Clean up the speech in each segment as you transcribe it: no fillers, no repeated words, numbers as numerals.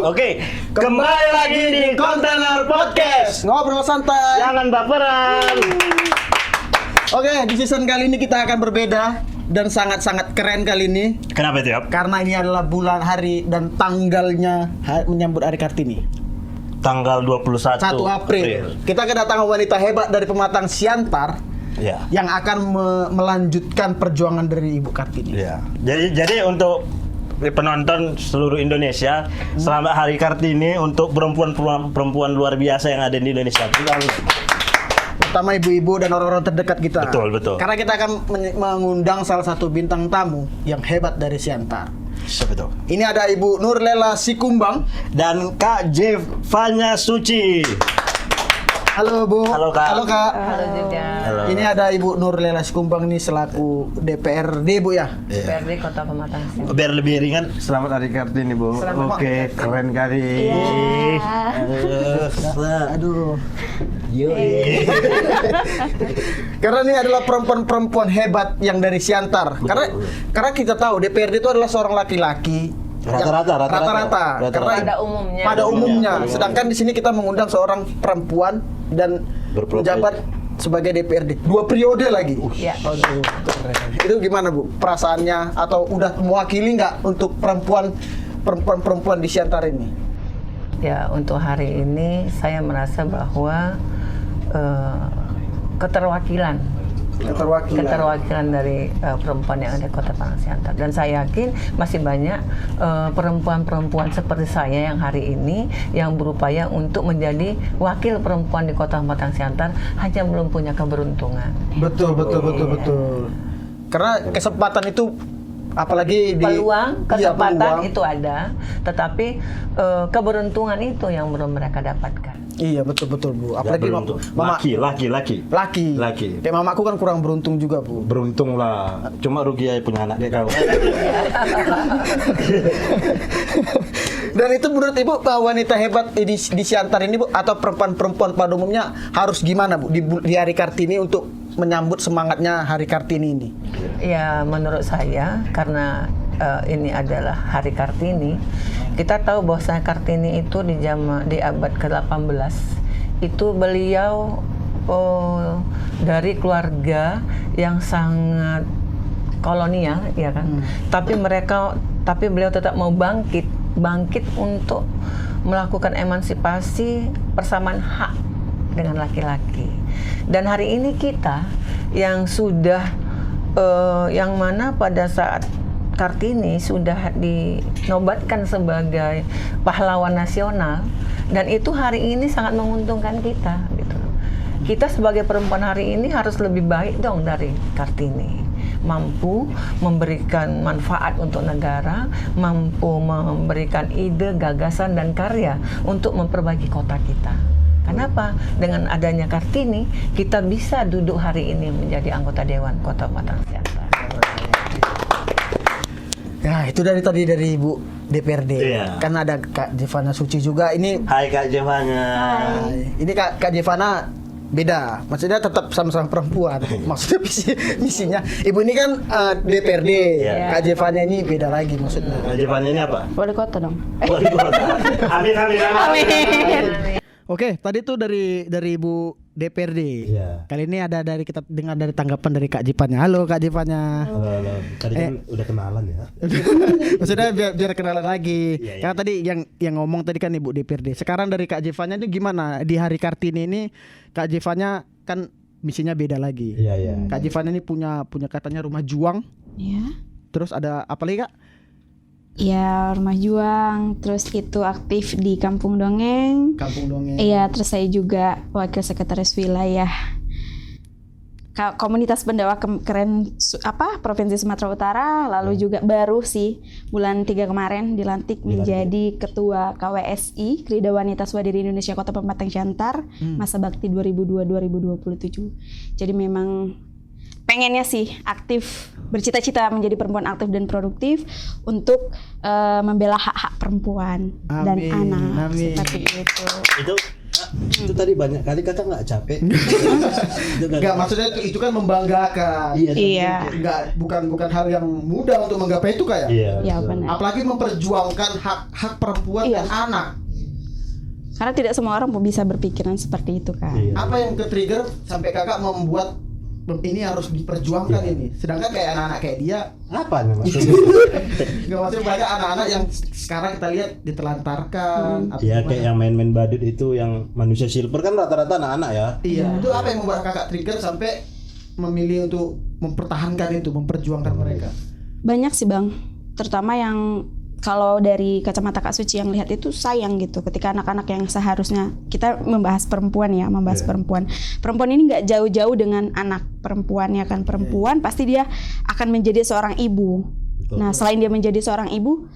Oke, kembali lagi di Kontainer Podcast. Ngobrol santai. Jangan baperan. Oke, di season kali ini kita akan berbeda dan sangat-sangat keren kali ini. Kenapa itu, Yop? Karena ini adalah bulan hari dan tanggalnya menyambut Hari Kartini. Tanggal 21 1 April. Kita kedatangan wanita hebat dari Pematang Siantar Ya. yang akan melanjutkan perjuangan dari Ibu Kartini. Ya. Jadi untuk penonton seluruh Indonesia, selamat Hari Kartini untuk perempuan luar biasa yang ada di Indonesia. Terutama ibu-ibu dan orang-orang terdekat kita. Betul. Karena kita akan mengundang salah satu bintang tamu yang hebat dari Siantar. Siapa itu? Ini ada Ibu Nurlela Sikumbang. Dan Kak Jevanya Suci. Halo Bu. Halo, Kak. Halo Kak. Halo juga. Halo. Ini ada Ibu Nurlela Sikumbang nih selaku DPRD Bu ya. DPRD Kota Pematang Siantar. Biar lebih ringan. Selamat Hari Kartini, Bu. Selamat Oke, keren kali. Aduh. Karena ini adalah perempuan-perempuan hebat yang dari Siantar. Karena kita tahu DPRD itu adalah seorang laki-laki. Rata-rata. Karena pada umumnya. Sedangkan di sini kita mengundang seorang perempuan dan Berprofesi. menjabat sebagai DPRD 2 periode lagi. Ya. Aduh, keren. Itu gimana Bu? Perasaannya atau udah mewakili nggak untuk perempuan di Siantar ini? Ya, untuk hari ini saya merasa bahwa keterwakilan dari perempuan yang ada di Kota Pematang Siantar, dan saya yakin masih banyak perempuan-perempuan seperti saya yang hari ini yang berupaya untuk menjadi wakil perempuan di Kota Pematang Siantar, hanya belum punya keberuntungan. Betul. Karena kesempatan itu apalagi di Peluang, kesempatan peluang. itu ada, tetapi keberuntungan itu yang belum mereka dapatkan. Iya betul Bu. Apalagi mama Laki. Kayak mamaku kan kurang beruntung juga Bu. Beruntung lah. Cuma rugi aja punya anak kayak kau. Dan itu menurut Ibu wanita hebat di Siantar ini Bu, atau perempuan-perempuan pada umumnya harus gimana Bu di Hari Kartini untuk menyambut semangatnya Hari Kartini ini? Ya, menurut saya karena ini adalah Hari Kartini, kita tahu bahwa Kartini itu di abad ke-18 itu beliau dari keluarga yang sangat kolonial, ya kan. Tapi beliau tetap mau bangkit untuk melakukan emansipasi persamaan hak dengan laki-laki. Dan hari ini kita yang sudah yang mana pada saat Kartini sudah dinobatkan sebagai pahlawan nasional, dan itu hari ini sangat menguntungkan kita gitu. Kita sebagai perempuan hari ini harus lebih baik dong dari Kartini, mampu memberikan manfaat untuk negara, mampu memberikan ide, gagasan dan karya untuk memperbaiki kota kita. Kenapa? Dengan adanya Kartini, kita bisa duduk hari ini menjadi anggota Dewan Kota Pematang Siantar. Ya itu tadi dari Ibu DPRD. Iya. Kan ada Kak Jevanya Suci juga. Ini Hai Kak Jevanya. Ini Kak Jevana beda. Maksudnya tetap sama-sama perempuan. Maksudnya misinya. Ibu ini kan DPRD. Iya. Kak Jevanya ini beda lagi maksudnya. Kak Jevanya ini apa? Wali kota dong. Wali kota. Amin. Oke, tadi tuh dari Ibu DPRD. Iya. Kali ini ada kita dengar dari tanggapan dari Kak Jevanya. Halo Kak Jevanya. Halo. Tadi kan udah kenalan ya. Maksudnya biar kenalan lagi. Iya. Karena tadi yang ngomong tadi kan Ibu DPRD. Sekarang dari Kak Jevanya itu gimana di Hari Kartini ini? Kak Jevanya kan misinya beda lagi. Iya. Kak Jevanya ini punya katanya rumah juang. Ya. Terus ada apa lagi Kak? Ya, Rumah Juang, terus itu aktif di Kampung Dongeng. Kampung Dongeng. Iya, terus saya juga wakil sekretaris wilayah komunitas pendakwah keren Provinsi Sumatera Utara. Lalu juga baru sih bulan 3 kemarin dilantik menjadi ketua KWSI, Krida Wanita Swadiri Indonesia Kota Pematang Siantar, masa bakti 2002-2027. Jadi memang pengennya sih aktif, bercita-cita menjadi perempuan aktif dan produktif untuk membela hak-hak perempuan dan anak. Amin. Seperti itu. Itu Itu tadi banyak kali kakak nggak capek. Itu kan- Enggak, maksudnya itu kan membanggakan. Iya. Enggak, bukan hal yang mudah untuk menggapai itu kayak. Iya. Ya betul. benar. Apalagi memperjuangkan hak perempuan Iya. dan anak. Karena tidak semua orang bisa berpikiran seperti itu kan. Iya. Apa yang ke-trigger sampai kakak membuat ini harus diperjuangkan ini. Sedangkan kayak anak-anak kayak dia, Apa nih maksudnya? nggak maksudnya banyak anak-anak yang sekarang kita lihat ditelantarkan. atau Iya gimana. kayak yang main-main badut itu yang manusia silver kan rata-rata anak-anak ya. Iya, itu apa yang membuat kakak trigger sampai memilih untuk mempertahankan itu, memperjuangkan mereka? Banyak sih Bang, terutama yang kalau dari kacamata Kak Suci yang lihat itu sayang gitu ketika anak-anak yang seharusnya kita membahas perempuan ya, membahas perempuan ini nggak jauh-jauh dengan anak perempuan ya kan, perempuan pasti dia akan menjadi seorang ibu. Betul. Nah selain dia menjadi seorang ibu,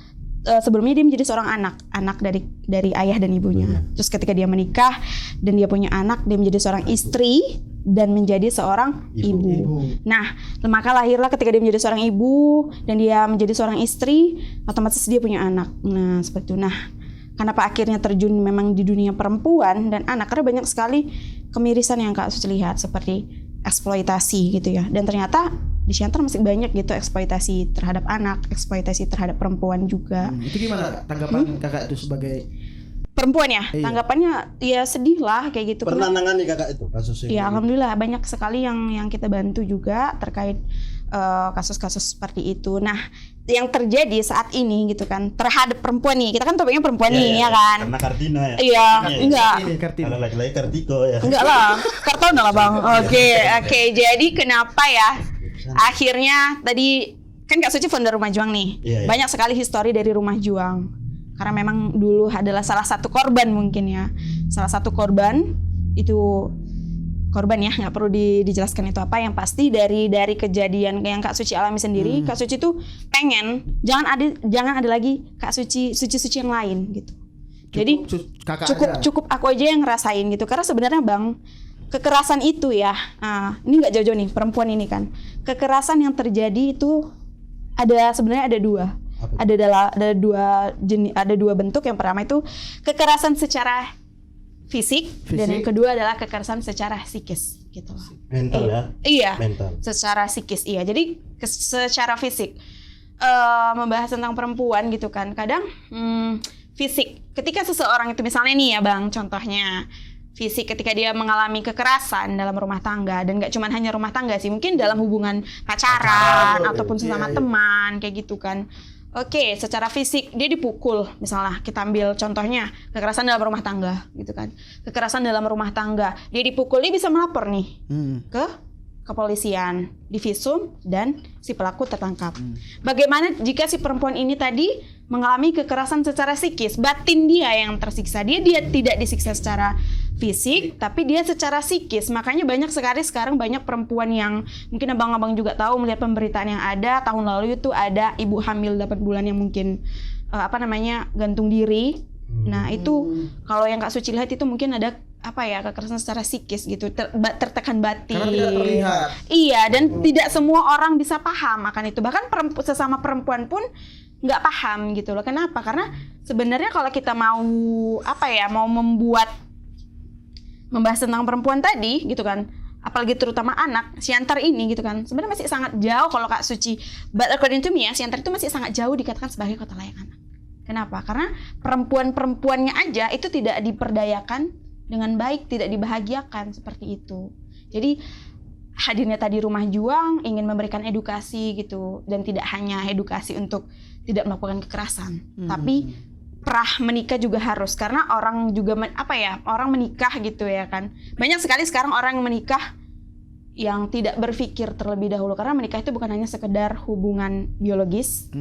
sebelumnya dia menjadi seorang anak dari ayah dan ibunya. Terus ketika dia menikah dan dia punya anak, dia menjadi seorang istri dan menjadi seorang ibu. Nah, maka lahirlah ketika dia menjadi seorang ibu dan dia menjadi seorang istri, otomatis dia punya anak. Nah, seperti itu. Nah, kenapa akhirnya terjun memang di dunia perempuan dan anak? Karena banyak sekali kemirisan yang Kak Suci lihat seperti eksploitasi gitu ya. Dan ternyata di Siantar masih banyak gitu eksploitasi terhadap anak, eksploitasi terhadap perempuan juga. Itu gimana tanggapan kakak itu sebagai Perempuan ya, Iya. tanggapannya ya sedih lah kayak gitu. Pernah nangani kakak itu kasusnya? Ya alhamdulillah banyak sekali yang kita bantu juga terkait kasus-kasus seperti itu. Nah, yang terjadi saat ini gitu kan terhadap perempuan nih, kita kan topiknya perempuan nih ya kan. Karena Kartina ya. Iya, enggak. ini Kartini? Kalau lagi-lagi Kartiko ya. Enggak lah, Kartona lah Bang. Oke. Jadi kenapa ya? Akhirnya tadi kan Kak Suci founder Rumah Juang nih. Iya, iya. Banyak sekali histori dari Rumah Juang. Karena memang dulu adalah salah satu korban mungkin ya. Salah satu korban itu korban ya, nggak perlu dijelaskan itu apa. Yang pasti dari kejadian yang Kak Suci alami sendiri, Kak Suci tuh pengen jangan ada lagi Kak Suci yang lain gitu. Jadi cukup aku aja yang ngerasain gitu. Karena sebenarnya Bang, kekerasan itu ya, ini nggak jauh-jauh nih perempuan ini kan. Kekerasan yang terjadi itu sebenarnya ada dua. Ada dua bentuk. Yang pertama itu kekerasan secara fisik. Dan yang kedua adalah kekerasan secara psikis gitu. Mental ya. Iya. Mental. Secara psikis iya. Jadi secara fisik membahas tentang perempuan gitu kan. Kadang fisik. Ketika seseorang itu misalnya nih ya Bang, contohnya fisik ketika dia mengalami kekerasan dalam rumah tangga, dan nggak cuma hanya rumah tangga sih, mungkin dalam hubungan pacaran ataupun sesama teman kayak gitu kan. Oke, secara fisik dia dipukul, misalnya kita ambil contohnya kekerasan dalam rumah tangga gitu kan. Kekerasan dalam rumah tangga, dia dipukul, dia bisa melapor nih ke kepolisian, divisum, dan si pelaku tertangkap. Bagaimana jika si perempuan ini tadi mengalami kekerasan secara psikis, batin dia yang tersiksa, dia tidak disiksa secara fisik, tapi dia secara psikis. Makanya banyak sekali sekarang banyak perempuan yang mungkin abang-abang juga tahu melihat pemberitaan yang ada tahun lalu itu ada ibu hamil 8 bulan yang mungkin gantung diri. Nah itu kalau yang Kak Suci lihat itu mungkin ada kekerasan secara psikis gitu, tertekan batin. Karena tidak terlihat. Iya, dan tidak semua orang bisa paham akan itu. Bahkan sesama perempuan pun nggak paham gitu loh. Kenapa? Karena sebenarnya kalau kita mau membahas tentang perempuan tadi gitu kan, apalagi terutama anak, Siantar ini gitu kan, sebenarnya masih sangat jauh kalau Kak Suci, but according to me ya, Siantar itu masih sangat jauh dikatakan sebagai kota layak anak. Kenapa? Karena perempuan-perempuannya aja itu tidak diperdayakan dengan baik, tidak dibahagiakan seperti itu. Jadi hadirnya tadi Rumah Juang ingin memberikan edukasi gitu, dan tidak hanya edukasi untuk tidak melakukan kekerasan, tapi prah menikah juga harus, karena orang juga orang menikah gitu ya kan. Banyak sekali sekarang orang yang menikah yang tidak berpikir terlebih dahulu, karena menikah itu bukan hanya sekedar hubungan biologis,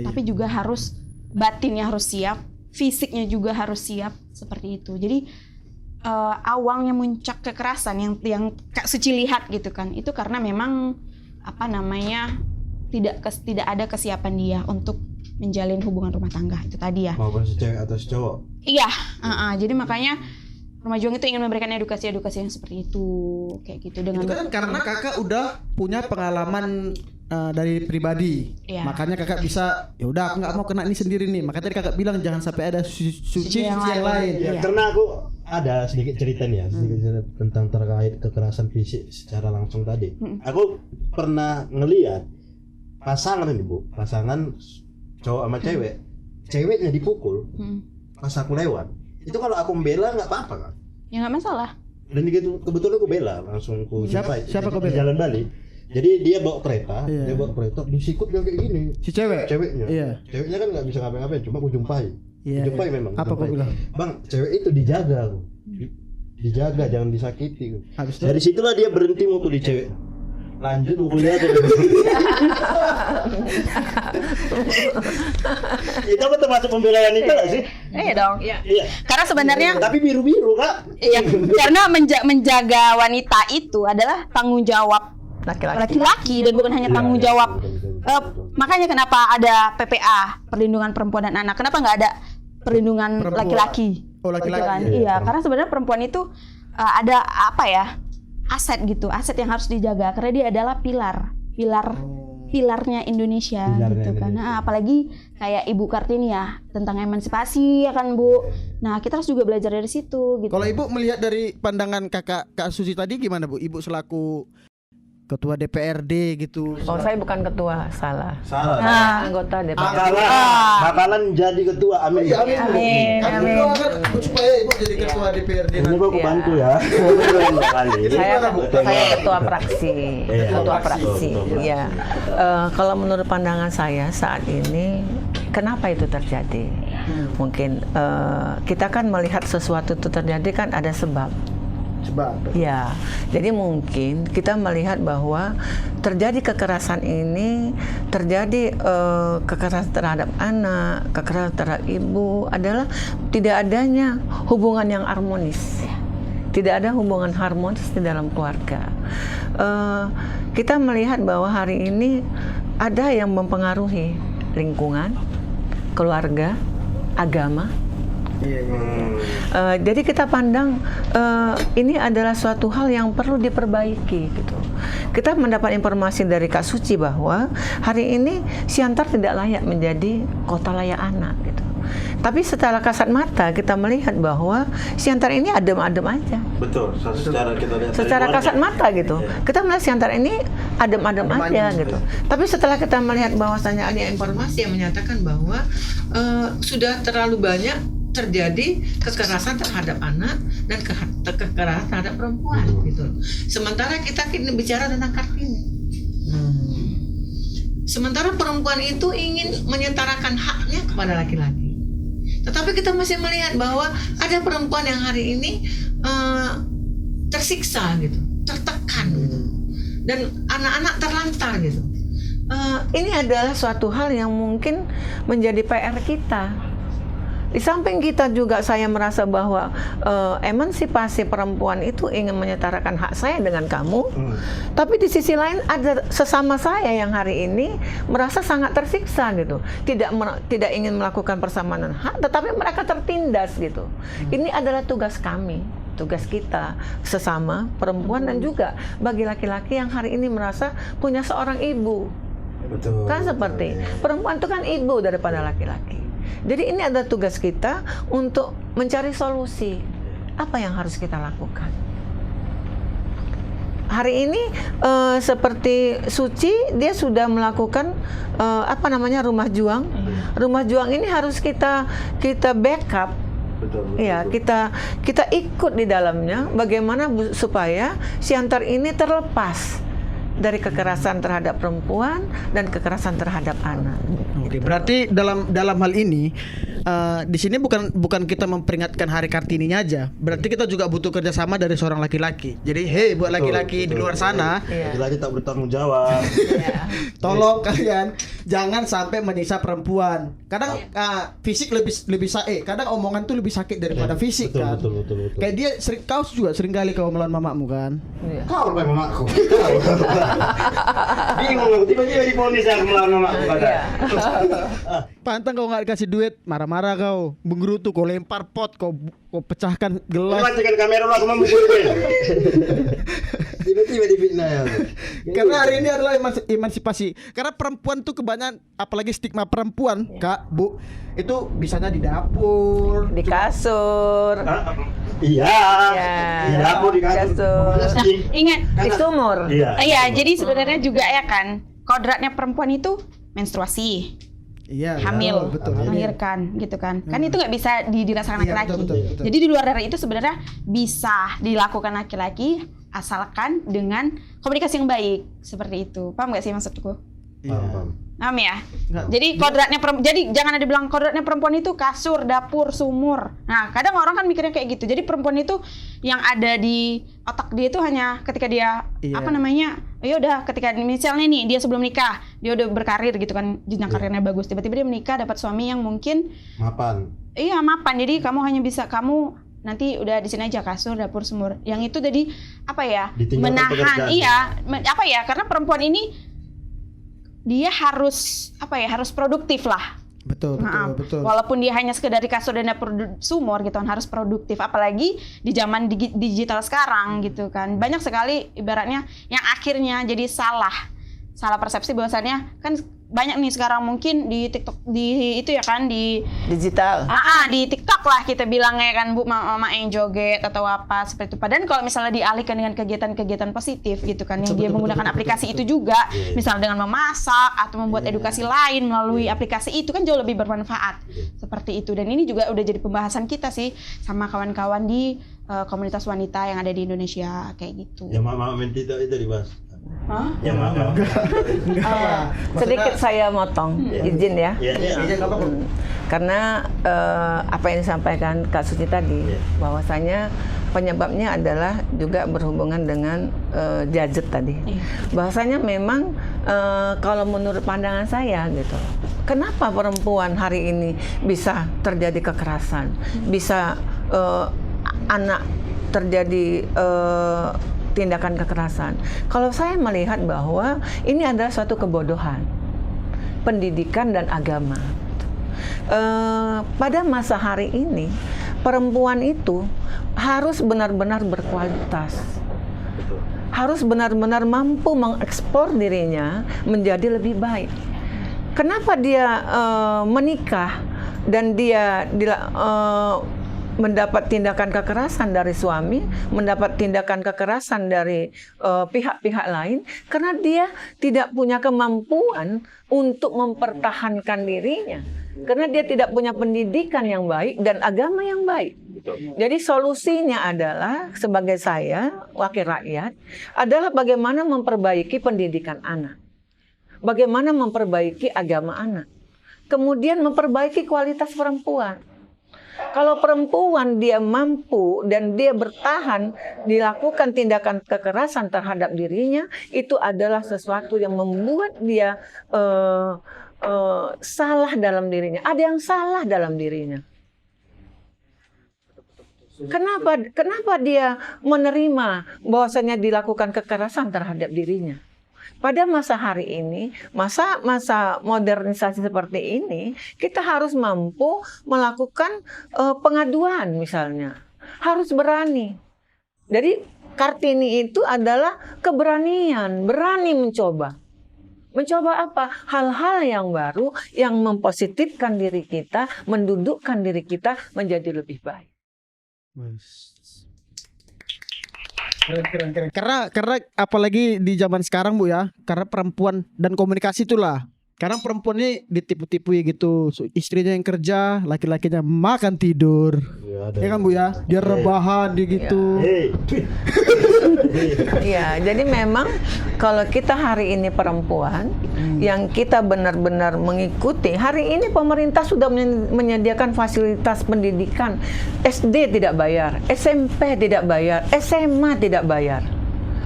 tapi juga harus batinnya harus siap, fisiknya juga harus siap seperti itu. Jadi awalnya muncak kekerasan yang Kak Suci lihat gitu kan, itu karena memang tidak ada kesiapan dia untuk menjalin hubungan rumah tangga itu tadi ya. Maupun si cewek atau si cowok. Iya, jadi makanya Rumah Juang itu ingin memberikan edukasi yang seperti itu, kayak gitu dengan. Itu kan karena kakak udah punya pengalaman dari pribadi, makanya kakak bisa, ya udah aku nggak mau kena ini sendiri nih. Makanya tadi kakak bilang jangan sampai ada suci yang lain. Ya, karena aku ada sedikit cerita nih ya, sedikit cerita tentang terkait kekerasan fisik secara langsung tadi. Aku pernah ngelihat pasangan ini Bu, pasangan cowok sama cewek, ceweknya dipukul pas aku lewat. Itu kalau aku membela nggak apa-apa kan? Ya nggak masalah. Dan gitu kebetulan aku bela, langsung aku Siapa kau di bela? Jalan Bali. Jadi dia bawa kereta, Iya. disikut dia kayak gini. Si cewek. Ceweknya. Iya. Ceweknya kan nggak bisa ngapain-ngapain, cuma aku jumpai. Iya, Jumpai iya. memang. Apa kau jumpai. bilang? Bang, cewek itu dijaga aku. Dijaga, jangan disakiti. Habis itu Dari situlah dia berhenti mukul di cewek. Lanjut mukulnya aja. Itu apa termasuk pembelaan itu nggak sih? Iya dong. Iya. Karena sebenarnya Tapi biru-biru Kak. iya, karena menjaga wanita itu adalah tanggung jawab laki-laki dan bukan hanya tanggung jawab. Makanya kenapa ada PPA, perlindungan perempuan dan anak? Kenapa nggak ada perlindungan Perempuan. laki-laki? Oh, laki-laki. Gitu kan? Iya, Iya, karena sebenarnya perempuan itu ada apa ya? Aset gitu, aset yang harus dijaga karena dia adalah pilarnya Indonesia Pilarnya gitu kan. Indonesia. Nah, apalagi kayak Ibu Kartini ya tentang emansipasi ya kan Bu. Nah, kita harus juga belajar dari situ gitu. kalau Ibu melihat dari pandangan Kak Susi tadi gimana Bu? Ibu selaku ketua DPRD gitu. Oh, saya bukan ketua, salah. Salah. Nah, Anggota DPR. Bakalan jadi ketua, amin. amin, Kami amin. doakan supaya Ibu jadi ketua DPRD Ini nanti. gua aku Iya. bantu ya. Saya ketua fraksi, Iya, ketua betul, fraksi. betul. Ya, kalau menurut pandangan saya saat ini, kenapa itu terjadi? Mungkin kita kan melihat sesuatu itu terjadi kan ada sebab. Sebab Ya, jadi mungkin kita melihat bahwa terjadi kekerasan ini, terjadi kekerasan terhadap anak, kekerasan terhadap ibu adalah tidak adanya hubungan yang harmonis. Tidak ada hubungan harmonis di dalam keluarga. Kita melihat bahwa hari ini ada yang mempengaruhi lingkungan, keluarga, agama. Jadi kita pandang ini adalah suatu hal yang perlu diperbaiki gitu. Kita mendapat informasi dari Kak Suci bahwa hari ini Siantar tidak layak menjadi kota layak anak gitu. Tapi setelah kasat mata kita melihat bahwa Siantar ini adem-adem aja. Betul, secara kita lihat. Secara kasat mata gitu, kita melihat Siantar ini adem-adem aja gitu. Tapi setelah kita melihat bahwasanya ada informasi yang menyatakan bahwa sudah terlalu banyak terjadi kekerasan terhadap anak dan kekerasan terhadap perempuan gitu. Sementara kita kini bicara tentang Kartini. Sementara perempuan itu ingin menyetarakan haknya kepada laki-laki. Tetapi kita masih melihat bahwa ada perempuan yang hari ini tersiksa gitu, tertekan gitu. Dan anak-anak terlantar gitu. Ini adalah suatu hal yang mungkin menjadi PR kita. Di samping kita juga saya merasa bahwa emansipasi perempuan itu ingin menyetarakan hak saya dengan kamu, tapi di sisi lain ada sesama saya yang hari ini merasa sangat tersiksa gitu, tidak ingin melakukan persamaan hak, tetapi mereka tertindas gitu. Ini adalah tugas kami, tugas kita sesama perempuan dan juga bagi laki-laki yang hari ini merasa punya seorang ibu. Betul. Kan seperti perempuan itu kan ibu daripada laki-laki. Jadi ini adalah tugas kita untuk mencari solusi. Apa yang harus kita lakukan? Hari ini seperti Suci, dia sudah melakukan rumah juang. Rumah juang ini harus kita backup. Betul. Ya, kita ikut di dalamnya. Bagaimana supaya Siantar ini terlepas dari kekerasan terhadap perempuan dan kekerasan terhadap anak. Oke, berarti dalam hal ini di sini bukan kita memperingatkan Hari Kartininya aja. Berarti kita juga butuh kerjasama dari seorang laki-laki. Jadi, hey buat laki-laki di luar sana, Laki-laki tak bertanggung jawab. tolong kalian jangan sampai menyiksa perempuan. Kadang fisik lebih kadang omongan tuh lebih sakit daripada fisik betul, kan. betul. Kayak dia kau juga sering kali kau melawan mamamu kan. Kau apa mamaku? Bingung, tiba-tiba diponis aku melawan mamaku. Pantang kau nggak dikasih duit, marah-marah kau, menggerutu, kau lempar pot, kau pecahkan gelas. Matikan kamera lu, aku mau mukul gue. Tiba-tiba difitnah ya. Karena hari ini adalah emansipasi. Karena perempuan tuh kebanyakan, apalagi stigma perempuan, Kak, Bu, itu bisanya di dapur, Di kasur, Iya. Ya. Di dapur di kasur. Nah, ingat. di sumur. Iya. Iya, jadi sebenarnya juga ya kan, kodratnya perempuan itu menstruasi, Iya, hamil, betul. melahirkan gitu kan. Kan itu nggak bisa dirasakan Iya, laki-laki. betul. Jadi di luar dari itu sebenarnya bisa dilakukan laki-laki asalkan dengan komunikasi yang baik seperti itu. Paham nggak sih maksudku? Paham. Paham ya? Nggak. Jadi kodratnya jadi jangan ada bilang kodratnya perempuan itu kasur, dapur, sumur. Nah, kadang orang kan mikirnya kayak gitu. Jadi perempuan itu yang ada di otak dia itu hanya ketika dia Iya. apa namanya? Ya udah ketika misalnya nih dia sebelum nikah, dia udah berkarir gitu kan, jenjang karirnya bagus. Tiba-tiba dia menikah dapat suami yang mungkin Mapan. iya mapan. Jadi kamu hanya bisa nanti udah di sini aja kasur, dapur, sumur. Yang itu jadi apa ya? Ditinggalkan Menahan. pekerjaan. Iya, apa ya? Karena perempuan ini dia harus apa ya? Harus produktif lah. Betul. Walaupun dia hanya sekedar di kasur dan dapur sumur gitu kan, harus produktif. Apalagi di zaman digital sekarang gitu kan. Banyak sekali ibaratnya yang akhirnya jadi salah persepsi bahwasannya kan banyak nih sekarang mungkin di TikTok di itu ya kan di Digital. di TikTok lah kita bilangnya kan Bu mama yang joget atau apa seperti itu. Padahal kalau misalnya dialihkan dengan kegiatan-kegiatan positif gitu kan yang dia menggunakan aplikasi itu juga, misalnya dengan memasak atau membuat edukasi lain melalui aplikasi itu kan jauh lebih bermanfaat. Seperti itu. Dan ini juga udah jadi pembahasan kita sih sama kawan-kawan di komunitas wanita yang ada di Indonesia kayak gitu. Ya mama minta itu dibahas. Hah? Ya maaf. Sedikit saya motong, izin ya. Iya. Karena apa yang disampaikan Kak Suci tadi, bahwasanya penyebabnya adalah juga berhubungan dengan gadget tadi. Bahwasanya memang kalau menurut pandangan saya gitu, kenapa perempuan hari ini bisa terjadi kekerasan, bisa anak terjadi tindakan kekerasan. Kalau saya melihat bahwa ini adalah suatu kebodohan pendidikan dan agama. Pada masa hari ini perempuan itu harus benar-benar berkualitas, harus benar-benar mampu mengekspor dirinya menjadi lebih baik. Kenapa dia menikah dan dia mendapat tindakan kekerasan dari suami, mendapat tindakan kekerasan dari pihak-pihak lain, karena dia tidak punya kemampuan untuk mempertahankan dirinya, karena dia tidak punya pendidikan yang baik dan agama yang baik. Jadi solusinya adalah, sebagai saya, wakil rakyat, adalah bagaimana memperbaiki pendidikan anak, bagaimana memperbaiki agama anak, kemudian memperbaiki kualitas perempuan. Kalau perempuan dia mampu dan dia bertahan dilakukan tindakan kekerasan terhadap dirinya, itu adalah sesuatu yang membuat dia salah dalam dirinya. Ada yang salah dalam dirinya. Kenapa dia menerima bahwasanya dilakukan kekerasan terhadap dirinya? Pada masa hari ini, masa modernisasi seperti ini, kita harus mampu melakukan pengaduan misalnya. Harus berani. Jadi Kartini itu adalah keberanian, berani mencoba. Mencoba apa? Hal-hal yang baru yang mempositifkan diri kita, mendudukkan diri kita menjadi lebih baik. Keren. Karena apalagi di zaman sekarang Bu ya, karena perempuan dan komunikasi itulah. Karena perempuan ini ditipu-tipu gitu, istrinya yang kerja, laki-lakinya makan tidur. Ya kan Bu ya, dia rebahan dia gitu. Iya, jadi memang kalau kita hari ini perempuan yang kita benar-benar mengikuti, hari ini pemerintah sudah menyediakan fasilitas pendidikan. SD tidak bayar, SMP tidak bayar, SMA tidak bayar.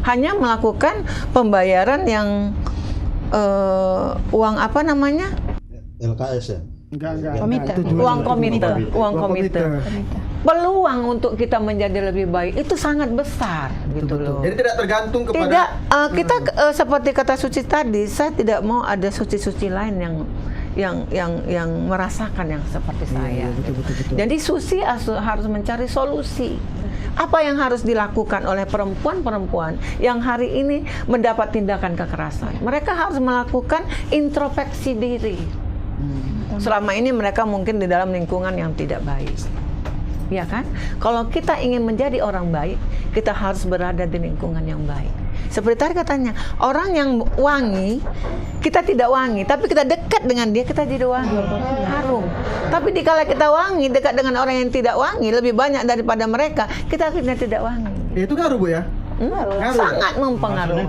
Hanya melakukan pembayaran yang uang apa namanya? LKS ya? Enggak. Komite. Uang komite. Peluang untuk kita menjadi lebih baik itu sangat besar gitu loh. Jadi tidak tergantung kepada Tidak, kita seperti kata Suci tadi, saya tidak mau ada suci-suci lain yang merasakan yang seperti saya. betul. Jadi Susi harus mencari solusi. Apa yang harus dilakukan oleh perempuan-perempuan yang hari ini mendapat tindakan kekerasan? Mereka harus melakukan introspeksi diri. Selama ini mereka mungkin di dalam lingkungan yang tidak baik. Ya kan? Kalau kita ingin menjadi orang baik, kita harus berada di lingkungan yang baik. Seperti tadi katanya, orang yang wangi, kita tidak wangi, tapi kita dekat dengan dia, kita jadi wangi, harum. Tapi dikala kita wangi, dekat dengan orang yang tidak wangi, lebih banyak daripada mereka, kita akhirnya tidak wangi. Itu ngaruh Bu ya? Sangat mempengaruhi.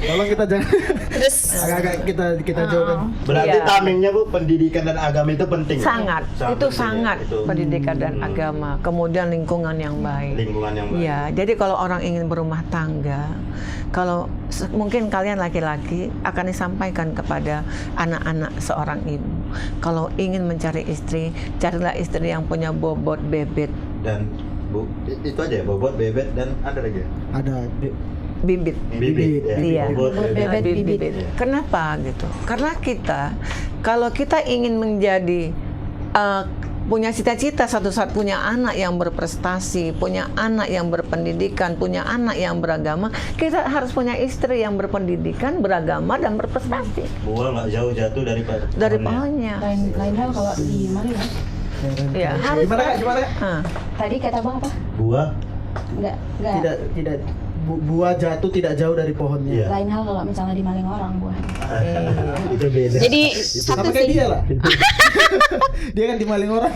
Tolong kita jangan Terus agak-agak kita jauhkan. Berarti Iya. timingnya Bu, pendidikan dan agama itu penting. Sangat, itu penting sangat ya, itu. pendidikan dan agama, kemudian lingkungan yang baik. Lingkungan yang baik. Ya, jadi kalau orang ingin berumah tangga, kalau mungkin kalian laki-laki akan disampaikan kepada anak-anak seorang ibu, kalau ingin mencari istri, carilah istri yang punya bobot bebet, Dan Bu, itu aja ya, bobot, bebet, dan ada lagi ya? Ada bibit. Bibit, ya. Iya. Bobot, bebet. bibit. Kenapa gitu? Karena kalau kita ingin menjadi punya cita-cita suatu saat punya anak yang berprestasi, punya anak yang berpendidikan, punya anak yang beragama, kita harus punya istri yang berpendidikan, beragama dan berprestasi. Buah nggak jauh jatuh dari Pohonnya. lain hal kalau di Mari ya. Ya, harus. Gimana Kak? Hah. Tadi kata Bang apa? Buah. Enggak. Tidak buah jatuh tidak jauh dari pohonnya. Iya. Lain hal kalau misalnya dimaling orang buah. Itu beda. Jadi Sama satu kayak sih. dia lah. Dia kan dimaling orang.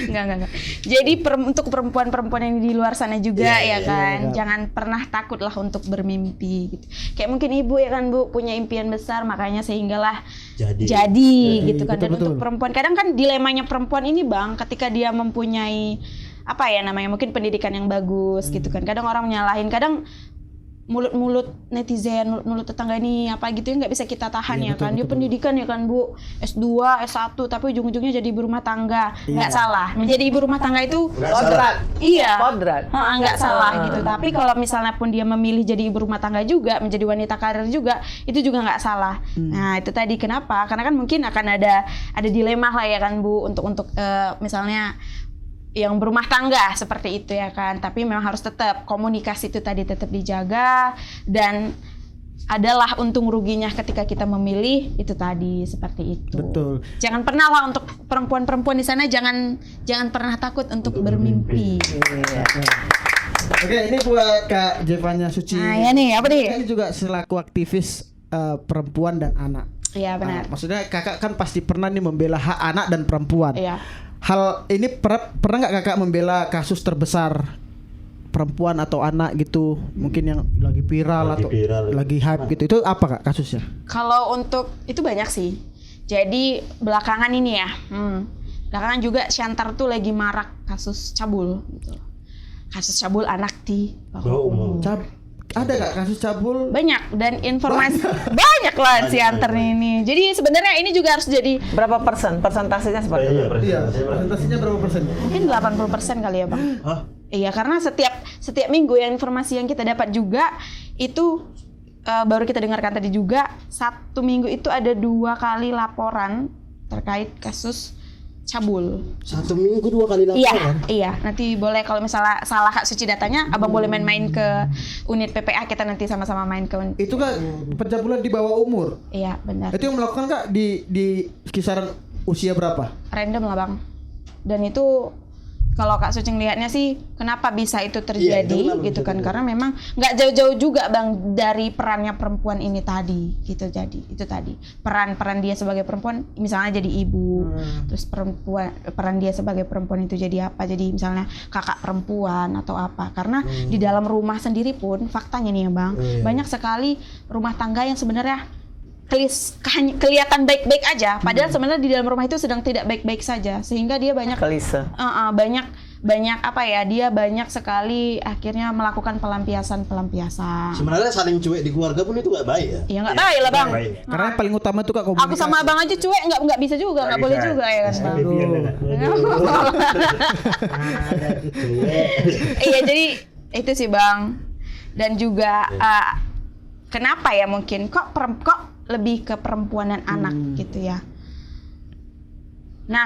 Enggak. Jadi untuk perempuan-perempuan yang di luar sana juga ya kan, iya. jangan pernah takut lah untuk bermimpi gitu. Kayak mungkin ibu ya kan Bu punya impian besar, makanya sehinggalah jadi gitu kan. Dan betul. untuk perempuan kadang kan dilemanya perempuan ini Bang, ketika dia mempunyai apa ya namanya mungkin pendidikan yang bagus gitu kan. Kadang orang menyalahin, kadang mulut-mulut netizen, mulut tetangga ini apa gitu ya nggak bisa kita tahan ya kan. Dia pendidikan ya kan Bu, S2, S1 tapi ujung-ujungnya jadi ibu rumah tangga. Nggak salah. Menjadi ibu rumah tangga itu Kodrat. iya. Kodrat. Nggak salah gitu. Tapi kalau misalnya pun dia memilih jadi ibu rumah tangga juga, menjadi wanita karir juga, itu juga nggak salah. Nah, itu tadi kenapa? Karena kan mungkin akan ada dilema lah ya kan Bu untuk misalnya yang berumah tangga seperti itu ya kan, tapi memang harus tetap komunikasi itu tadi tetap dijaga dan adalah untung ruginya ketika kita memilih itu tadi seperti itu. Betul. Jangan pernah lah untuk perempuan-perempuan di sana jangan pernah takut untuk bermimpi. Oke, ini buat Kak Jevanya Suci. Nah, ya nih, apa nih? Ini juga selaku aktivis perempuan dan anak. Iya benar. Maksudnya kakak kan pasti pernah nih membela hak anak dan perempuan. Iya. Hal ini pernah nggak kakak membela kasus terbesar perempuan atau anak gitu, mungkin yang lagi viral Lagi atau viral. lagi hype gitu, itu apa kak kasusnya? Kalau untuk itu banyak sih. Jadi belakangan ini ya, belakangan juga Shantar tuh lagi marak kasus cabul gitu. Kasus cabul anak di bawah umur. Ada nggak kasus cabul? Banyak dan informasi banyak lah Shantar ini. Jadi sebenarnya ini juga harus jadi Berapa persen? Persentasenya seperti itu? Iya, presentasinya berapa persen? mungkin 80% kali ya Bang. Hah? Iya, karena setiap minggu yang informasi yang kita dapat juga itu baru kita dengarkan tadi juga, satu minggu itu ada 2 kali laporan terkait kasus cabul. 1 minggu 2 kali laporan. Iya. Nanti boleh kalau misalnya salah Kak Suci datanya, Abang boleh main-main ke unit PPA, kita nanti sama-sama main ke unit. Itu kan pencabulan di bawah umur. Iya, benar. Itu yang melakukan kak di kisaran usia berapa? Random lah Bang. Dan itu kalau Kak Suci ngelihatnya sih kenapa bisa itu terjadi Iya, itu kenapa gitu bisa kan, terjadi. karena memang nggak jauh-jauh juga Bang dari perannya perempuan ini tadi gitu. Jadi itu tadi peran dia sebagai perempuan misalnya jadi ibu, terus peran dia sebagai perempuan itu jadi apa, jadi misalnya kakak perempuan atau apa, karena di dalam rumah sendiri pun faktanya nih ya Bang, banyak sekali rumah tangga yang sebenarnya kelihatan baik-baik aja, padahal sebenarnya di dalam rumah itu sedang tidak baik-baik saja, sehingga dia banyak Klise. banyak apa ya, dia banyak sekali akhirnya melakukan pelampiasan. Sebenarnya saling cuek di keluarga pun itu nggak baik ya. Ya nggak baik lah Bang. baik. Karena yang paling utama itu kak komunikasi. Aku sama Abang aja cuek nggak bisa juga, nggak boleh juga ya kan Bang. Iya, jadi itu sih Bang. Dan juga Kenapa ya mungkin kok lebih ke perempuan dan anak gitu ya. Nah,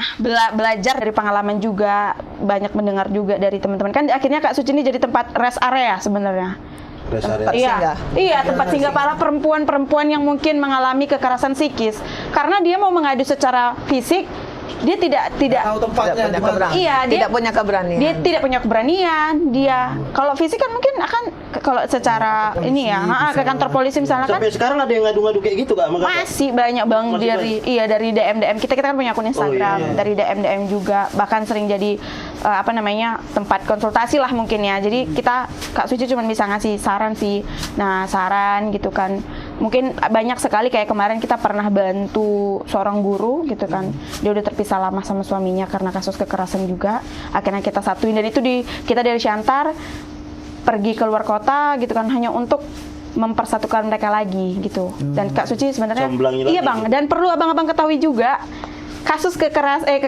belajar dari pengalaman juga, banyak mendengar juga dari teman-teman. Kan akhirnya Kak Suci ini jadi tempat rest area sebenarnya. Rest area. Iya, tempat singgah para perempuan yang mungkin mengalami kekerasan psikis. Karena dia mau mengadu secara fisik, dia tidak Tahu tempatnya di mana. Iya, dia tidak punya keberanian. Dia tidak punya keberanian. Dia kalau fisik kan mungkin akan kalau secara ini ya, ke kantor polisi misalnya kan. Sampai sekarang ada yang ngadu-ngadu kayak gitu Kak? sama Kakak? Masih banyak Bang Masih dari DM kita kan punya akun Instagram, iya. dari DM juga bahkan sering jadi tempat konsultasi lah mungkin ya. Jadi kita Kak Suci cuma bisa ngasih saran sih. Nah, saran gitu kan. Mungkin banyak sekali kayak kemarin kita pernah bantu seorang guru gitu kan. Dia udah terpisah lama sama suaminya karena kasus kekerasan juga. Akhirnya kita satuin dan itu kita dari Siantar pergi ke luar kota gitu kan hanya untuk mempersatukan mereka lagi gitu. Dan Kak Suci sebenarnya iya Bang, dan perlu abang-abang ketahui juga kasus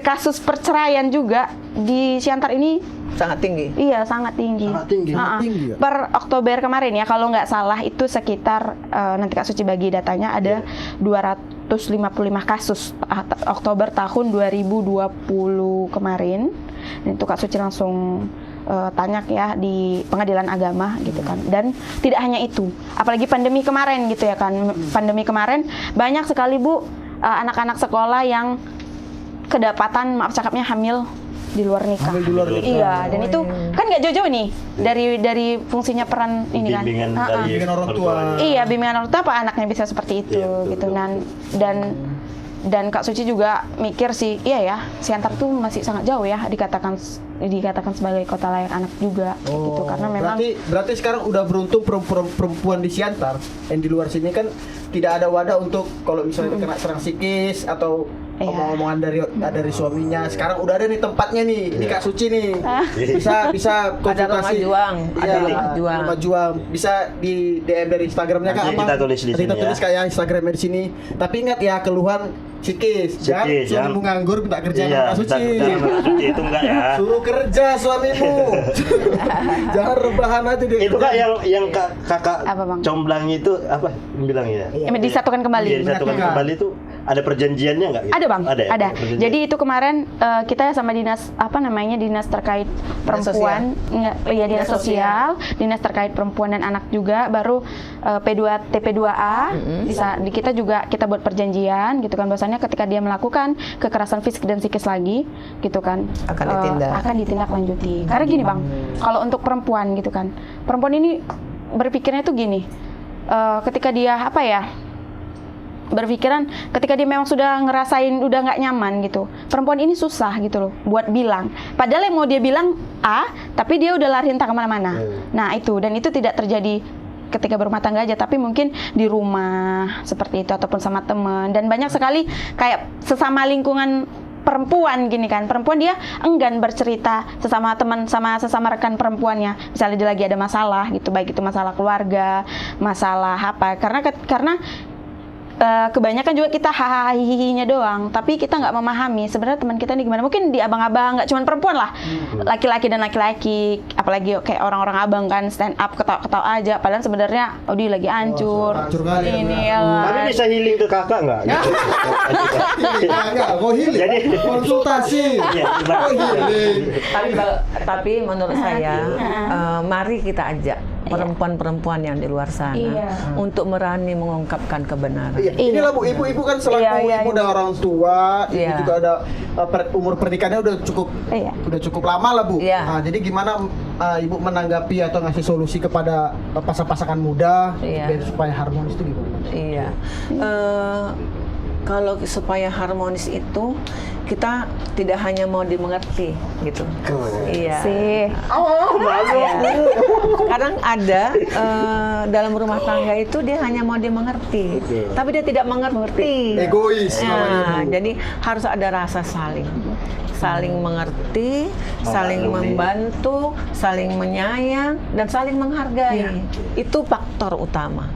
kasus perceraian juga di Siantar ini sangat tinggi. Iya, sangat tinggi. Sangat tinggi. Tinggi ya? Per Oktober kemarin ya, kalau nggak salah itu sekitar nanti Kak Suci bagi datanya ada 255 kasus Oktober tahun 2020 kemarin. Dan itu Kak Suci langsung tanya ya di pengadilan agama gitu kan. Dan tidak hanya itu, apalagi pandemi kemarin gitu ya kan. Pandemi kemarin banyak sekali Bu anak-anak sekolah yang kedapatan maaf cakapnya hamil di luar nikah. Hamil di luar nikah. Iya, dan itu kan nggak jauh-jauh nih dari fungsinya peran ini kan. Bimbingan dari Bimbingan orang tua. Iya, bimbingan orang tua apa anaknya bisa seperti itu Iya, betul, gitu. betul. Dan Kak Suci juga mikir sih, iya ya, Siantar tuh masih sangat jauh ya dikatakan sebagai kota layak anak juga gitu karena memang berarti sekarang udah beruntung perempuan di Siantar yang di luar sini kan tidak ada wadah untuk kalau misalnya kena serang psikis atau omong-omongan dari suaminya. Sekarang udah ada nih tempatnya nih di Kak Suci nih. Bisa konsultasi. Ada rumah juang, Iya, rumah juang. Bisa di DM dari Instagramnya Kak. Nanti kita tulis di sini Kita tulis ya. kayak Instagramnya di sini. Tapi ingat ya keluhan psikis. Jangan suamimu nganggur minta kerja sama Kak Suci. Kak Suci itu enggak ya. Suruh kerja suamimu. Jangan rebahan aja deh. Itu Kak yang kakak Apa, Bang? comblang itu apa bilangnya? disatukan kembali. Iya, disatukan Menyatukan. kembali itu ada perjanjiannya nggak? Gitu? Ada Bang, Ada. Ya? ada. Perjanjian. Jadi itu kemarin kita sama dinas terkait perempuan, dinas sosial, dinas terkait perempuan dan anak juga, baru TP2A. Kita juga kita buat perjanjian gitu kan, bahwasannya ketika dia melakukan kekerasan fisik dan psikis lagi, gitu kan, akan ditindaklanjuti. Karena gini Bang, kalau untuk perempuan gitu kan, perempuan ini berpikirnya tuh gini, ketika dia berpikiran ketika dia memang sudah ngerasain udah nggak nyaman gitu, perempuan ini susah gitu loh buat bilang, padahal yang mau dia bilang A tapi dia udah lari entah kemana-mana. Nah itu, dan itu tidak terjadi ketika berumah tangga aja, tapi mungkin di rumah seperti itu ataupun sama teman. Dan banyak sekali kayak sesama lingkungan perempuan gini kan, perempuan dia enggan bercerita sesama teman, sama sesama rekan perempuannya, misalnya dia lagi ada masalah gitu, baik itu masalah keluarga, masalah apa, karena kebanyakan juga kita hahaha doang, tapi kita nggak memahami sebenarnya teman kita nih gimana. Mungkin di abang-abang, nggak cuma perempuan lah, laki-laki dan laki-laki, apalagi kayak orang-orang abang kan stand up ketawa-ketawa aja, padahal sebenarnya dia lagi hancur, ini ya. Tapi bisa healing ke kakak nggak? Gitu. Enggak, kok healing. Jadi konsultasi. Iya, Kok healing. Tapi menurut saya, mari kita ajak perempuan-perempuan yang di luar sana untuk berani mengungkapkan kebenaran. Iya. Inilah Bu, ibu-ibu kan selaku ibu dan orang tua, ibu juga ada umur pernikahannya udah cukup lama lah Bu. Nah, jadi gimana ibu menanggapi atau ngasih solusi kepada pasangan muda biar supaya harmonis itu gimana? Iya. Kalau supaya harmonis itu kita tidak hanya mau dimengerti gitu. Iya. Sih. Kadang ada dalam rumah tangga itu dia hanya mau dimengerti, tapi dia tidak mengerti. Egois namanya. Jadi harus ada rasa saling mengerti, saling membantu, saling menyayang, dan saling menghargai. Itu faktor utama.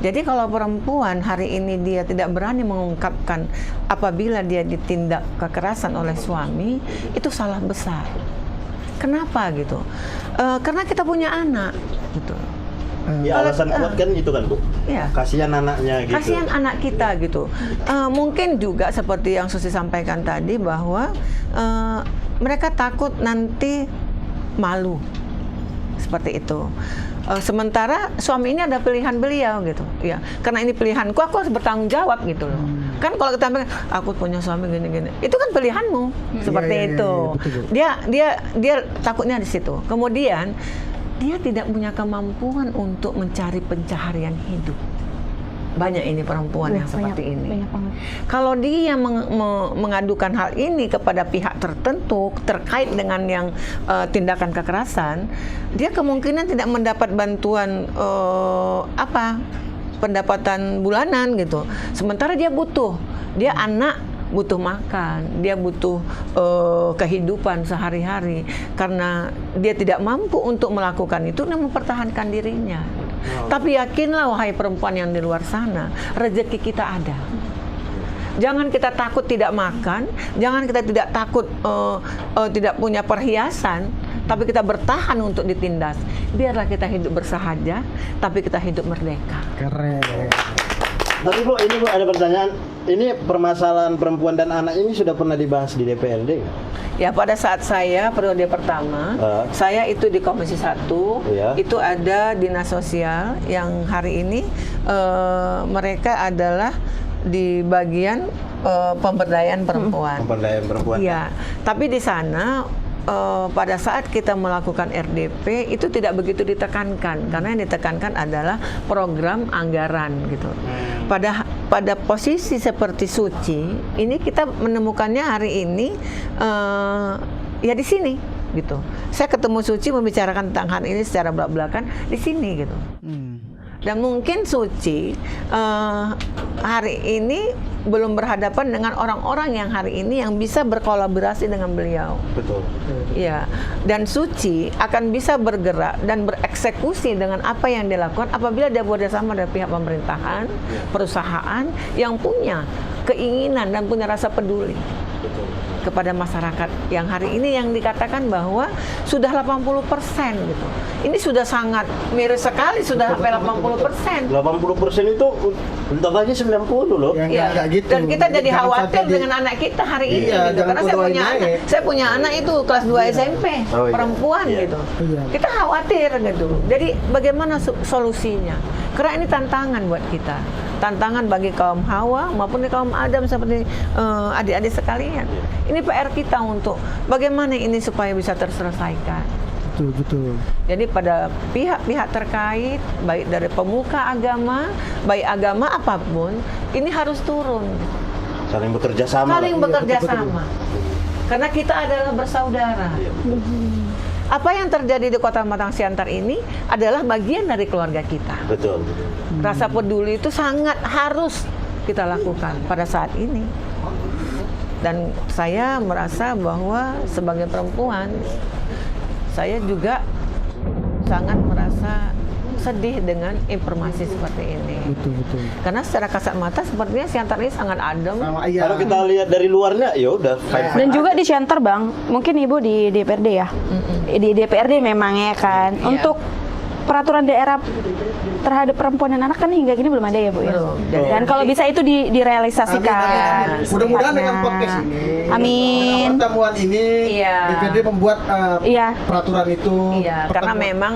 Jadi kalau perempuan hari ini dia tidak berani mengungkapkan apabila dia ditindak kekerasan oleh suami, itu salah besar. Kenapa gitu? Karena kita punya anak, gitu. Ya alasan kuat kan itu kan Bu. Iya. Kasihan anaknya gitu. Kasihan anak kita gitu. Mungkin juga seperti yang Susi sampaikan tadi bahwa mereka takut nanti malu seperti itu. Sementara suami ini ada pilihan beliau gitu, ya. Karena ini pilihanku, aku harus bertanggung jawab gitu loh. Kan kalau kita bilang, aku punya suami gini-gini, itu kan pilihanmu, seperti itu. Dia takutnya di situ. Kemudian dia tidak punya kemampuan untuk mencari pencaharian hidup. Banyak ini perempuan yang seperti ini. Banyak banget. Kalau dia mengadukan hal ini kepada pihak tertentu terkait dengan yang tindakan kekerasan, dia kemungkinan tidak mendapat bantuan pendapatan bulanan gitu. Sementara dia anak butuh makan, dia butuh kehidupan sehari-hari. Karena dia tidak mampu untuk melakukan itu dan mempertahankan dirinya. Tapi yakinlah wahai perempuan yang di luar sana, rezeki kita ada. Jangan kita takut tidak makan, jangan kita tidak takut tidak punya perhiasan, tapi kita bertahan untuk ditindas. Biarlah kita hidup bersahaja, tapi kita hidup merdeka. Keren. Tapi Bu, ini Bu ada pertanyaan. Ini permasalahan perempuan dan anak ini sudah pernah dibahas di DPRD nggak? Ya, pada saat saya periode pertama, saya itu di Komisi 1, itu ada dinas sosial yang hari ini mereka adalah di bagian pemberdayaan perempuan. Pemberdayaan perempuan. Iya, tapi di sana pada saat kita melakukan RDP itu tidak begitu ditekankan, karena yang ditekankan adalah program anggaran gitu. Pada posisi seperti Suci ini kita menemukannya hari ini ya di sini gitu. Saya ketemu Suci membicarakan tentang hal ini secara belak-belakan di sini gitu. Dan mungkin Suci hari ini belum berhadapan dengan orang-orang yang hari ini yang bisa berkolaborasi dengan beliau. Betul. Ya, dan Suci akan bisa bergerak dan bereksekusi dengan apa yang dilakukan apabila dia bekerjasama dengan pihak pemerintahan, perusahaan yang punya keinginan dan punya rasa peduli kepada masyarakat yang hari ini yang dikatakan bahwa sudah 80% gitu. Ini sudah sangat miris sekali, sudah sampai 80%. 80% itu bentar lagi 90 loh. Ya, gitu. dan kita jadi Jangan khawatir sampai dengan anak kita hari ini Iya, gitu. jangan Karena saya punya anak itu kelas 2 SMP, perempuan gitu. Iya. Kita khawatir gitu. Jadi bagaimana solusinya? Karena ini tantangan buat kita. Tantangan bagi kaum Hawa maupun di kaum Adam seperti adik-adik sekalian. Ini PR kita untuk bagaimana ini supaya bisa terselesaikan. Betul. Jadi pada pihak-pihak terkait, baik dari pemuka agama, baik agama apapun, ini harus turun. Saling bekerja sama. Saling bekerja sama. Karena kita adalah bersaudara. Apa yang terjadi di Kota Pematang Siantar ini adalah bagian dari keluarga kita. Betul. Rasa peduli itu sangat harus kita lakukan pada saat ini. Dan saya merasa bahwa sebagai perempuan, saya juga sangat merasa sedih dengan informasi seperti ini. Betul. Karena secara kasat mata sepertinya Siantar ini sangat adem. Iya. Kalau kita lihat dari luarnya, ya udah fine. Dan juga di Siantar Bang, mungkin Ibu di DPRD ya. Di DPRD memang ya kan. Iya. Untuk peraturan daerah terhadap perempuan dan anak kan hingga gini belum ada ya Bu ya. Belum. Dan kalau bisa itu direalisasikan. Amin. Mudah-mudahan dengan podcast ini, Amin. dengan pertemuan ini, Iya. DPRD membuat Iya. peraturan itu. Iya, karena pertemuan. memang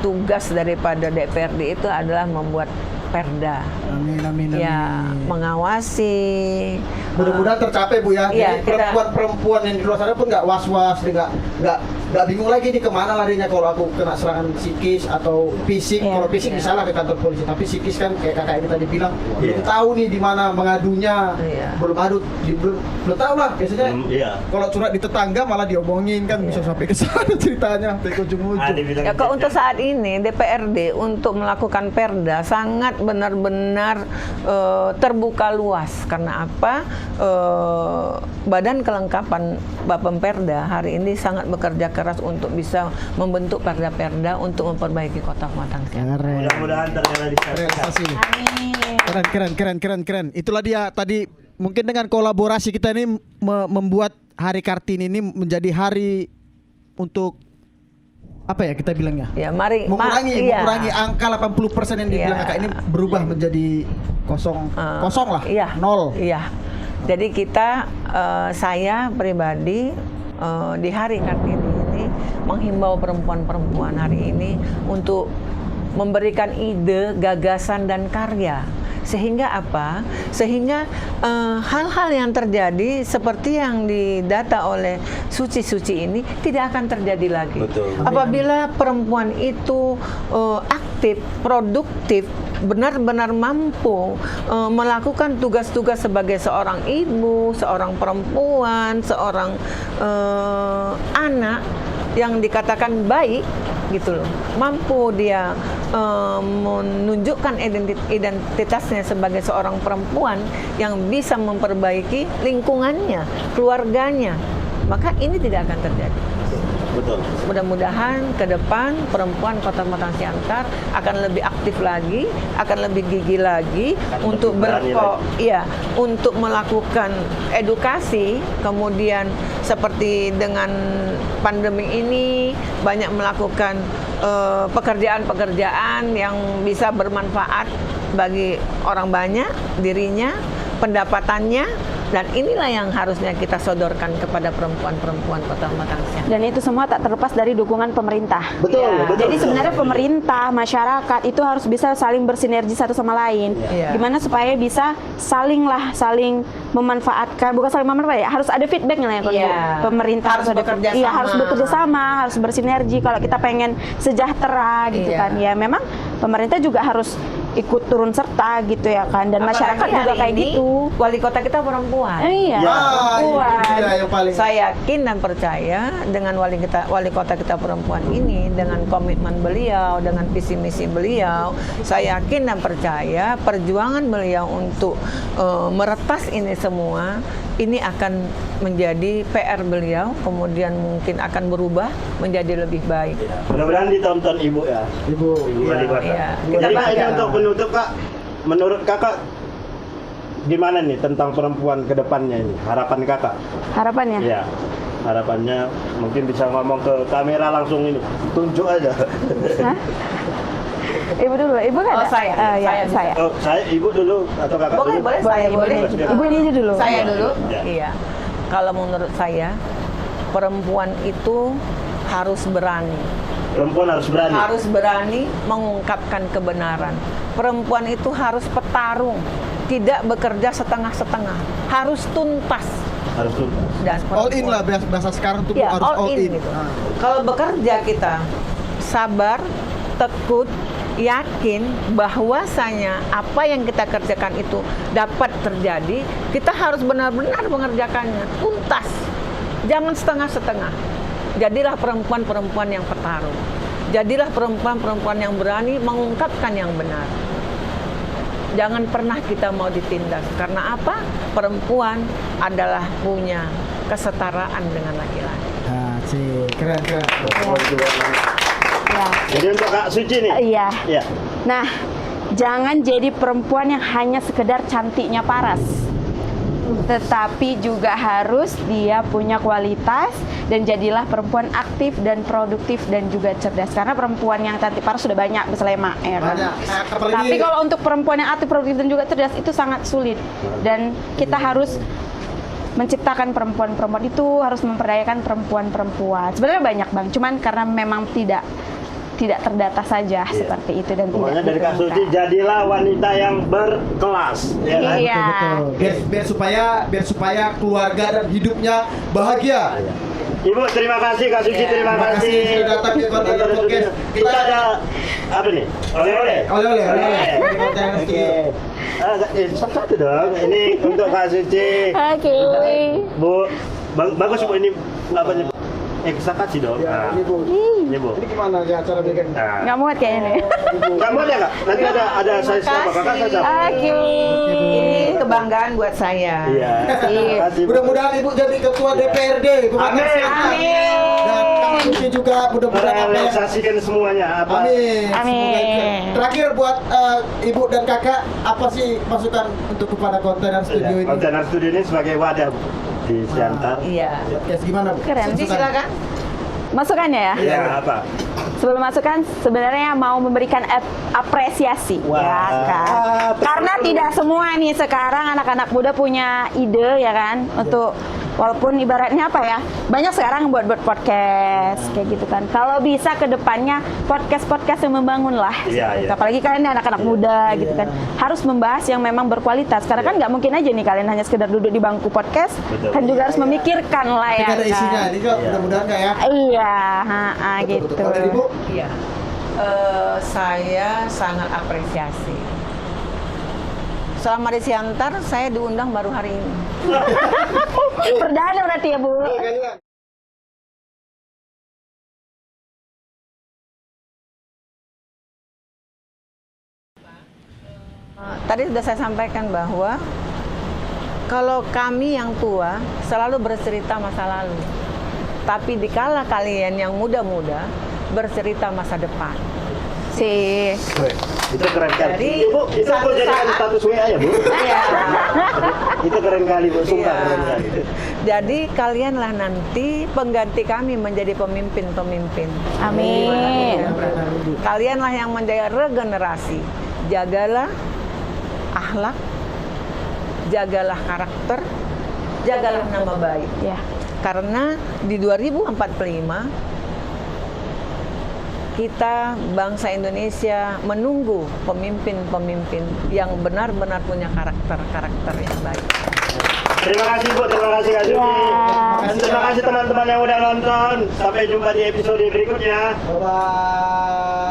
tugas daripada DPRD itu adalah membuat perda. Amin. Ya, mengawasi. Mudah-mudahan tercapai Bu ya. Iya, Jadi perempuan-perempuan yang di luar sana pun nggak was-was, nggak bingung lagi nih kemana larinya kalau aku kena serangan psikis atau fisik. Iya. Kalau fisik bisa lah ke kantor polisi, tapi psikis kan kayak kakak ini tadi bilang belum tahu nih di mana mengadunya, Iya. belum tahu lah biasanya. Iya. Kalau curhat di tetangga malah diomongin kan bisa sampai ke sana ceritanya, sampai ke ujung-ujung. Ya, kalau untuk saat ini DPRD untuk melakukan perda sangat benar-benar terbuka luas. Karena apa? Badan kelengkapan Bapemperda hari ini sangat bekerja keras untuk bisa membentuk perda-perda untuk memperbaiki Kota Pematang Siantar. Mudah-mudahan Realisasi. Amin. Keren. Itulah dia tadi, mungkin dengan kolaborasi kita ini membuat Hari Kartini ini menjadi hari untuk apa ya kita bilangnya? Ya, mari Mengurangi angka 80% yang dibilang Iya. Kakak ini berubah menjadi kosong lah, Iya. nol. Iya. Jadi kita, saya pribadi di Hari Kartini ini menghimbau perempuan-perempuan hari ini untuk memberikan ide, gagasan dan karya. Sehingga apa? Sehingga hal-hal yang terjadi seperti yang didata oleh Suci ini tidak akan terjadi lagi. Betul. Apabila perempuan itu aktif, produktif, benar-benar mampu melakukan tugas-tugas sebagai seorang ibu, seorang perempuan, seorang anak yang dikatakan baik gitu loh, mampu dia menunjukkan identitasnya sebagai seorang perempuan yang bisa memperbaiki lingkungannya, keluarganya, maka ini tidak akan terjadi. Betul. Mudah-mudahan ke depan perempuan Kota Pematang Siantar akan lebih aktif lagi, akan lebih gigih lagi untuk untuk melakukan edukasi. Kemudian seperti dengan pandemi ini banyak melakukan pekerjaan-pekerjaan yang bisa bermanfaat bagi orang banyak, dirinya, pendapatannya. Dan inilah yang harusnya kita sodorkan kepada perempuan-perempuan Kota Pematang Siantar. Dan itu semua tak terlepas dari dukungan pemerintah. Betul, Iya. betul. Jadi sebenarnya pemerintah, masyarakat itu harus bisa saling bersinergi satu sama lain. Iya. Gimana supaya bisa saling memanfaatkan, bukan saling memanfaatkan ya, harus ada feedbacknya lah ya. Kalau Iya. pemerintah Harus ada, bekerja iya, sama. harus bekerja sama, harus bersinergi. Kalau kita pengen sejahtera gitu Iya. kan, ya memang pemerintah juga harus ikut turun serta gitu ya kan, dan Apalagi masyarakat juga hari kayak ini, gitu. Wali kota kita perempuan. Iya. Itu dia yang paling. Saya yakin dan percaya dengan wali kota kita perempuan ini, dengan komitmen beliau, dengan visi misi beliau, saya yakin dan percaya perjuangan beliau untuk meretas ini semua ini akan menjadi PR beliau, kemudian mungkin akan berubah menjadi lebih baik. Mudah-mudahan ditonton Ibu ya. Ibu. Wali kota. Iya. Jadi Kita Kak, ini baca. untuk menutup Kak, menurut Kakak gimana nih tentang perempuan ke depannya ini? Harapan Kakak? Harapannya. Iya. Harapannya mungkin bisa ngomong ke kamera langsung ini. Tunjuk aja. Hah? Ibu dulu, ibu kan? Oh, saya. Ya, Saya saya. Oh, saya Ibu dulu atau Kakak Boleh, dulu? boleh, saya boleh. Ibu ini aja dulu. Saya Iya, dulu. iya. Iya. Kalau menurut saya, perempuan itu harus berani. Perempuan harus berani. Harus berani mengungkapkan kebenaran. Perempuan itu harus petarung, tidak bekerja setengah-setengah. Harus tuntas. Harus tuntas. Dan All in perempuan- lah bahasa sekarang tuh Ya, harus all in. gitu. Kalau bekerja kita sabar, tekun, yakin bahwasanya apa yang kita kerjakan itu dapat terjadi, kita harus benar-benar mengerjakannya tuntas. Jangan setengah-setengah. Jadilah perempuan-perempuan yang petarung. Jadilah perempuan-perempuan yang berani mengungkapkan yang benar. Jangan pernah kita mau ditindas. Karena apa? Perempuan adalah punya kesetaraan dengan laki-laki. Nah, sih keren. Ya. Jadi untuk Kak Suci nih. Iya. Iya. Nah, jangan jadi perempuan yang hanya sekedar cantiknya paras. Tetapi juga harus dia punya kualitas, dan jadilah perempuan aktif dan produktif dan juga cerdas. Karena perempuan yang cantik paras sudah banyak, misalnya Mak, ya kan? Banyak. Apalagi Tapi kalau untuk perempuan yang aktif, produktif dan juga cerdas itu sangat sulit. Dan kita harus menciptakan perempuan-perempuan itu, harus memperdayakan perempuan-perempuan. Sebenarnya banyak Bang, cuman karena memang tidak terdata saja seperti itu, dan Pokoknya tidak dari Kak Suci, diperlukan. jadilah wanita yang berkelas, ya kan? Iya. biar supaya keluarga dan hidupnya bahagia. Ibu, terima kasih Kak Suci, terima Terima kasih kasih. sudah datang ke Kota Podcast. Kita ada apa nih? Oleh-oleh. Oleh-oleh. Oke. Satu dong. Ini untuk Kak Suci. Oke. Bu, bagus Bu ini apa nih? Sakat sih dong. Ya, Nah, ini Bu. ini Bu. Ini gimana ya cara bikin? Nah. Nggak muat kayaknya nih. Nggak mau ya Kak? Nanti ada size apa? Kakak saja. Oke. Ini kebanggaan buat saya. Iya. Terima kasih. Bu. Mudah-mudahan Ibu jadi ketua DPRD Pematang Amin. Siantar. Dan Kak Suci juga mudah-mudahan apa yang Merealisasikan semuanya apa? Amin. Amin. Semoga- Terakhir buat Ibu dan Kakak, apa sih masukan untuk kepada konten studio ini? Kontainer studio ini sebagai wadah Bu, di Siantar. Iya. Podcast gimana Bu? Keren. Suci silakan. Masukannya ya? Iya, apa? sebelum masuk kan sebenarnya mau memberikan apresiasi, ya kan? Karena tidak semua nih sekarang anak-anak muda punya ide, ya kan, untuk walaupun ibaratnya apa ya, banyak sekarang buat podcast kayak gitu kan. Kalau bisa ke depannya podcast yang membangun lah. Iya, iya. Apalagi kalian anak-anak muda gitu kan, harus membahas yang memang berkualitas. Karena kan nggak mungkin aja nih kalian hanya sekedar duduk di bangku podcast, Betul. kan juga harus memikirkan lah Tapi ya. ada isinya, kan? ini kok mudah-mudahan nggak ya? Iya, gitu. Kalau dari Ibu, Iya. Saya sangat apresiasi. Selama di Siantar, saya diundang baru hari ini. Perdana berarti ya, Bu. Tadi sudah saya sampaikan bahwa kalau kami yang tua selalu bercerita masa lalu, tapi dikala kalian yang muda-muda bercerita masa depan. Sih. Itu keren kali. Jadi, Bu, itu suatu aku jadikan saat- status WA ya, Bu. Iya. Itu keren kali, Bu. Sumpah Iya. keren kali. Jadi kalianlah nanti pengganti kami menjadi pemimpin-pemimpin. Amin. Kalianlah yang menjadi regenerasi. Jagalah akhlak, jagalah karakter, jagalah nama baik. Ya. Karena di 2045 kita bangsa Indonesia menunggu pemimpin-pemimpin yang benar-benar punya karakter yang baik. Terima kasih, Bu. Terima kasih, Kak Suci. Dan terima kasih teman-teman yang udah nonton. Sampai jumpa di episode berikutnya. bye-bye.